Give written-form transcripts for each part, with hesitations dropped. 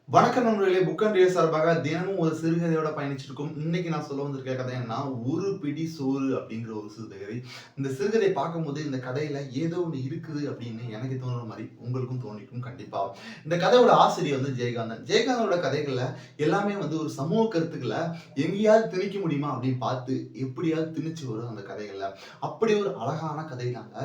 வணக்கம் நண்பர்களே! Book and real சார்பாக தினமும் ஒரு சிறுகதையோட பயணிச்சிருக்கோம். இன்னைக்கு நான் சொல்ல வந்திருக்க கதை என்னன்னா, "ஒரு பிடி சோறு" அப்படிங்கிற ஒரு சிறுகதை. இந்த சிறுகதை பார்க்கும்போது, இந்த கதையில ஏதோ ஒண்ணு இருக்குது அப்படின்னு எனக்கு தோணுற மாரி உங்களுக்கும் தோணியிருக்கும் கண்டிப்பா. இந்த கதையோட ஆசிரியர் வந்து ஜெயகாந்தன். ஜெயகாந்தனோட கதைகள்ல எல்லாமே வந்து ஒரு சமூக கருத்துக்கள எங்கேயாவது திணிக்க முடியுமா அப்படின்னு பார்த்து, எப்படியாவது திணிச்சு வரும் அந்த கதைகள்ல. அப்படி ஒரு அழகான கதை தாங்க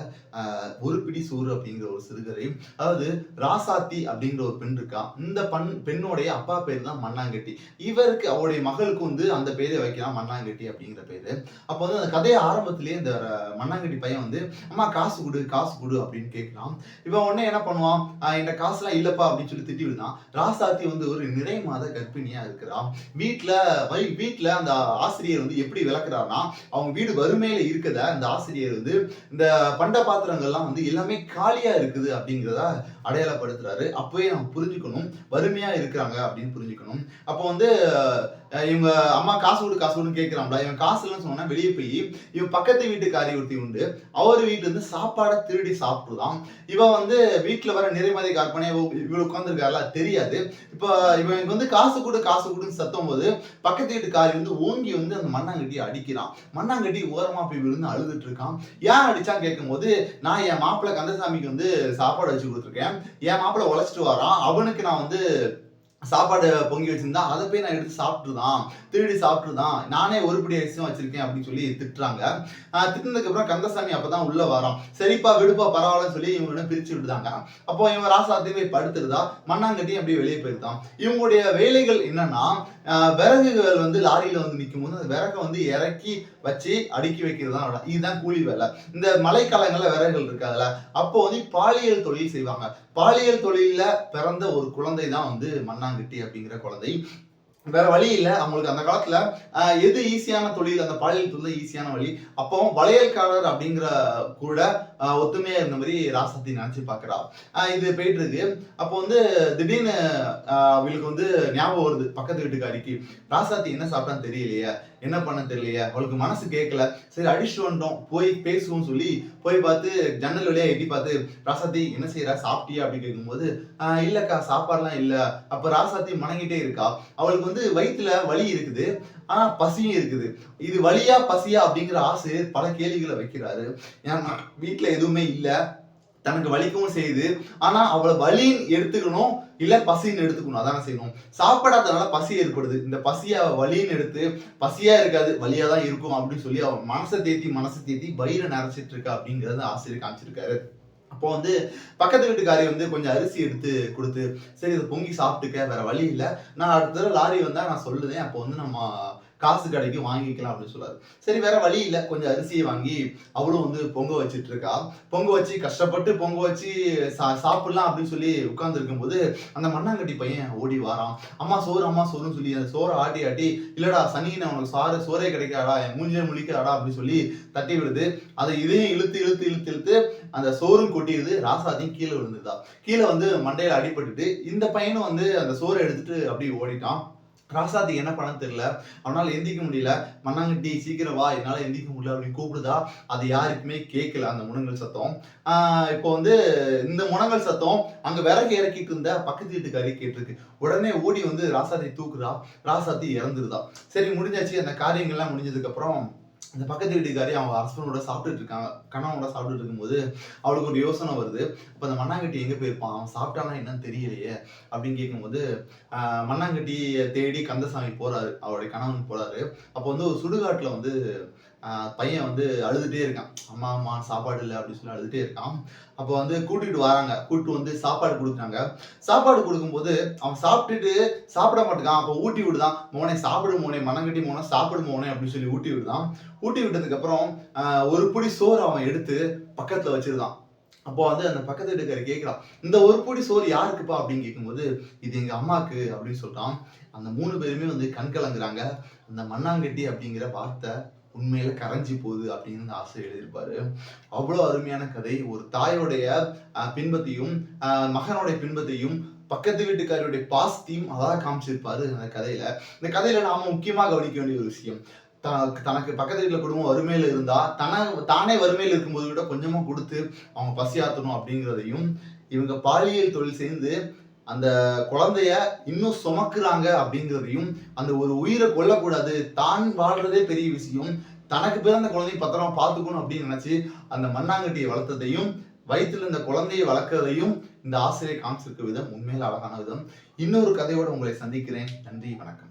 "ஒரு பிடி சோறு" அப்படிங்கிற ஒரு சிறுகதை. அதாவது ராசாத்தி அப்படிங்கிற ஒரு பெண் இருக்கா. இந்த பெண்ணோடைய அப்பா பேரு தான் மண்ணாங்கட்டி. இவருக்கு அவருடைய மகளுக்கு வந்து அந்த பேரே வைக்கிறான் மண்ணாங்கட்டி அப்படிங்கிற பேரு. அப்ப வந்து அந்த கதைய ஆரம்பத்திலேயே இந்த மண்ணாங்கட்டி பையன் வந்து, "அம்மா காசு குடு, காசு குடு" அப்படின்னு கேட்கிறான். இவன் உடனே என்ன பண்ணுவான், என்ட்ட காசுலாம் இல்லப்பா" அப்படின்னு சொல்லி திட்டி விடுறான். ராசாத்தி வந்து ஒரு நிறை மாத கர்ப்பிணியா இருக்கிறா. வீட்ல வீட்ல அந்த ஆசிரியர் வந்து எப்படி விளக்குறார்னா, அவங்க வீடு வறுமையில இருக்கத அந்த ஆசிரியர் வந்து இந்த பண்ட பாத்திரங்கள்லாம் வந்து எல்லாமே காலியா இருக்குது அப்படிங்கிறத அடையாளப்படுத்துறாரு. அப்பவே நம்ம புரிஞ்சுக்கணும். வறுமையா இருக்கிறாங்க அப்படின்னு புரிஞ்சுக்கணும். அப்போ வந்து இவங்க அம்மா காசு குடு காசு குடுன்னு கேட்கிறான்ல. இவன் காசு இல்லன்னு சொன்னோனே வெளிய போயி, இவன் பக்கத்து வீட்டுக்காரி ஒருத்தி உண்டு. அவரு வீட்ல இருந்து சாப்பாட திருடி சாப்பிடுறான். இவன் வந்து வீட்ல வர நிறைமதி கற்பனை இவரு உட்கார்ந்திருக்கார்ல தெரியாது. இப்ப இவனுக்கு வந்து காசு குடு காசு குடுன்னு சத்தம்போது, பக்கத்து வீட்டுக்காரி வந்து ஓங்கி வந்து அந்த மண்ணாங்கட்டிய அடிக்கிறான். மண்ணாங்கட்டி ஓரமா போய் விழுந்து அழுதுட்டு இருக்கான். ஏன் அடிச்சான்னு கேட்கும்போது, "நான் என் மாப்பிள்ளை கந்தசாமிக்கு வந்து சாப்பாடு வச்சு குடுத்துருக்கேன். என் மாப்பிள்ளை உழைச்சிட்டு வரான். அவனுக்கு நான் வந்து சாப்பாடு பொங்கி வச்சிருந்தா, அத போய் நான் எடுத்து சாப்பிட்டுருதான். திருடி சாப்பிட்டுருதான். நானே ஒரு பிடி அரிசியும் வச்சிருக்கேன்" அப்படின்னு சொல்லி திட்டுறாங்க. திட்டுனதுக்கு அப்புறம் கந்தசாமி அப்பதான் உள்ள வரான். "சரிப்பா விடுப்பா பரவாயில்லன்னு" சொல்லி இவங்க பிரிச்சு விடுதாங்க. அப்போ இவன் ராசாத்தி போய் படுத்துருதா. மண்ணாங்கட்டியும் அப்படியே வெளியே போயிருதான். இவங்களுடைய வேலைகள் என்னன்னா, விறகுகள் வந்து லாரியில வந்து நிக்கும்போது, அந்த விறக வந்து இறக்கி வச்சு அடுக்கி வைக்கிறது தான் வேலை. இதுதான் கூலி வேலை. இந்த மழைக்காலங்கள்ல விறகுகள் இருக்காதுல்ல, அப்போ வந்து பாலியல் தொழில் செய்வாங்க. பாலியல் தொழில்ல பிறந்த ஒரு குழந்தை தான் வந்து மண்ணாங்கட்டி அப்படிங்கிற குழந்தை. வேற வழி இல்ல. அவங்களுக்கு அந்த காலத்துல எது ஈஸியான தொழில், அந்த பாலியல் தொழில் ஈஸியான வழி. அப்போ வளையல்காரர் அப்படிங்கிற கூட ஒத்துமையா இருந்த மாரி ராசாத்தி நெனச்சு பார்க்கிறா. இது போயிட்டு இருக்கு. அப்போ வந்து திடீர்னு அவளுக்கு வந்து ஞாபகம் வருது பக்கத்து வீட்டுக்காரிக்கு. ராசாத்தி என்ன சாப்பிட்டான்னு தெரியலையே, என்ன பண்ணன்னு தெரியலையே, அவளுக்கு மனசு கேட்கல. சரி அடிச்சுட்டு வந்துட்டோம், போய் பேசுவோம்னு சொல்லி போய் பார்த்து ஜன்னல் வழியா எட்டி பார்த்து, "ராசாத்தி என்ன செய்ற? சாப்பிட்டியா?" அப்படின்னு கேட்கும்போது, இல்லக்கா சாப்பாடுலாம் இல்ல." அப்ப ராசாத்தி மணங்கிட்டே இருக்கா. அவளுக்கு வந்து வயித்துல வலி இருக்குது. ஆனா பசியும் இருக்குது. இது வலியா, பசியா அப்படிங்கிற ஆசிரியர் பல கேள்விகள வைக்கிறாரு. ஏன்னா வீட்ல எதுவுமே இல்ல. தனக்கு வலிக்கவும் செய்யுது. ஆனா அவள வலின்னு எடுத்துக்கணும், இல்ல பசின்னு எடுத்துக்கணும். அதானே செய்யணும். சாப்பிடாதனால பசி ஏற்படுது. இந்த பசிய அவ வலின்னு எடுத்து, பசியா இருக்காது, வலியா தான் இருக்கும் அப்படின்னு சொல்லி அவ மனச தேத்தி வயிற நெறச்சிட்டு இருக்கா அப்படிங்கிறத ஆசிரியர் காமிச்சிருக்காரு. அப்போ வந்து பக்கத்து வீட்டுக்காரி வந்து கொஞ்சம் அரிசி எடுத்து குடுத்து, "சரி இத பொங்கி சாப்பிட்டுக்க. வேற வழி இல்ல. நான் அடுத்த தடவ லாரி வந்தா நான் சொல்லுதேன். அப்போ வந்து நம்ம காசு கிடைக்கும் வாங்கிக்கலாம்" அப்படின்னு சொல்றாரு. சரி வேற வழி இல்ல. கொஞ்சம் அரிசிய வாங்கி அவளும் வந்து பொங்க வச்சுட்டு இருக்கா. பொங்க வச்சு கஷ்டப்பட்டு பொங்க வச்சு சாப்பிடலாம் அப்படின்னு சொல்லி உட்கார்ந்து இருக்கும்போது, அந்த மண்ணாங்கட்டி பையன் ஓடி வாரான். அம்மா சோறுன்னு சொல்லி அந்த சோற ஆட்டி ஆட்டி, "இல்லடா சனியனே உனக்கு சோறே கிடைக்காதா? என் மூஞ்சிலே முழிக்காதடா" அப்படின்னு சொல்லி தட்டி விடுது. அத இதையும் இழுத்து இழுத்து இழுத்து இழுத்து அந்த சோறும் கொட்டிருது. ராசாத்தியும் கீழ விழுந்துட்டா. கீழ வந்து மண்டையில அடிபட்டுட்டு, இந்த பையனும் வந்து அந்த சோற எடுத்துட்டு அப்படியே ஓடிட்டான். ராசாத்திக்கு என்ன பண்ணன்னு தெரியல. அவனால எந்திரிக்க முடியல. "மண்ணாங்கட்டி சீக்கிரம் வா, என்னால எந்திரிக்க முடியல" அப்படின்னு கூப்பிடுதா. அது யாருக்குமே கேட்கல அந்த முனங்கல் சத்தம். இப்போ வந்து இந்த முனங்கல் சத்தம் அங்க விறகு இறக்கிட்டு இருந்த பக்கத்து வீட்டுக்காரி கேட்டிருக்கு. உடனே ஓடி வந்து ராசாத்திய தூக்குறா. ராசாத்தி இறந்துருதா. சரி முடிஞ்சாச்சு. அந்த காரியங்கள்லாம் முடிஞ்சதுக்கு அப்புறம் அந்த பக்கத்து வீட்டுக்காரி அவங்க ஹஸ்பண்டோட சாப்பிட்டுட்டு இருக்காங்க. கணவனோட சாப்பிட்டுட்டு இருக்கும்போது, அவளுக்கு ஒரு யோசனை வருது. அப்ப அந்த மண்ணாங்கட்டி எங்க போயிருப்பான்? அவன் சாப்பிட்டானா என்னன்னு தெரியலையே! அப்படின்னு கேட்கும்போது, அ மண்ணாங்கட்டிய தேடி கந்தசாமி போறாரு. அவருடைய கணவன் போறாரு. அப்போ வந்து ஒரு சுடுகாட்டுல வந்து அ பையன் வந்து அழுதுட்டே இருக்கான். "அம்மா, அம்மா சாப்பாடு இல்ல" அப்படின்னு சொல்லி அழுதுட்டே இருக்கான். அப்போ வந்து கூட்டிட்டு வராங்க. கூட்டிட்டு வந்து சாப்பாடு குடுக்குறாங்க. சாப்பாடு குடுக்கும்போது, அவன் சாப்பிட்டுட்டு சாப்பிட மாட்டேங்கான். அப்போ ஊட்டி விடுதான். "மோனே சாப்பிடு மோனே, மண்ணாங்கட்டி மோனே சாப்பிடு மோனே" அப்படின்னு சொல்லி ஊட்டி விடுதான். ஊட்டி விட்டதுக்கு அப்புறம் ஒரு புடி சோறு அவன் எடுத்து பக்கத்துல வச்சிருந்தான். அப்போ வந்து அந்த பக்கத்து வீட்டுக்காரி கேட்கிறான். "இந்த ஒரு புடி சோறு யாருக்குப்பா?" அப்படின்னு கேட்கும்போது, "இது எங்க அம்மாக்கு" அப்படின்னு சொல்றான். அந்த 3 பேருமே வந்து கண் கலங்குறாங்க. அந்த மண்ணாங்கட்டி அப்படிங்கிற வார்த்தை உண்மையில கரைஞ்சு போகுது அப்படின்னு அந்த ஆசிரியர் எழுதியிருப்பாரு. அவ்வளோ அருமையான கதை. ஒரு தாயோடைய பின்பத்தையும், மகனுடைய பின்பத்தையும், பக்கத்து வீட்டுக்காரருடைய பாசத்தையும் அழகா காமிச்சிருப்பாரு அந்த கதையில. இந்த கதையில நாம முக்கியமா கவனிக்க வேண்டிய ஒரு விஷயம். தனக்கு பக்கத்து வீட்ல குடும்பம் வறுமையில இருந்தா, தானே வறுமையில இருக்கும்போது விட கொஞ்சமா குடுத்து அவங்க பசியாத்தணும் அப்படிங்கிறதையும், இவங்க பாலியல் தொழில் செய்து அந்த குழந்தைய இன்னும் சுமக்குறாங்க அப்படிங்கிறதையும், அந்த ஒரு உயிரை கொல்லக்கூடாது, தான் வாழ்றதே பெரிய விஷயம், தனக்கு பிறந்த குழந்தைய பத்திரமா பார்த்துக்கணும் அப்படின்னு நினைச்சு அந்த மண்ணாங்கட்டியை வளர்த்ததையும், வயித்துல இந்த குழந்தையை வளர்க்கறதையும் இந்த ஆசிரியர் காமிச்சிருக்க விதம் உண்மையில அழகான விதம். இன்னொரு கதையோட உங்களை சந்திக்கிறேன். நன்றி, வணக்கம்.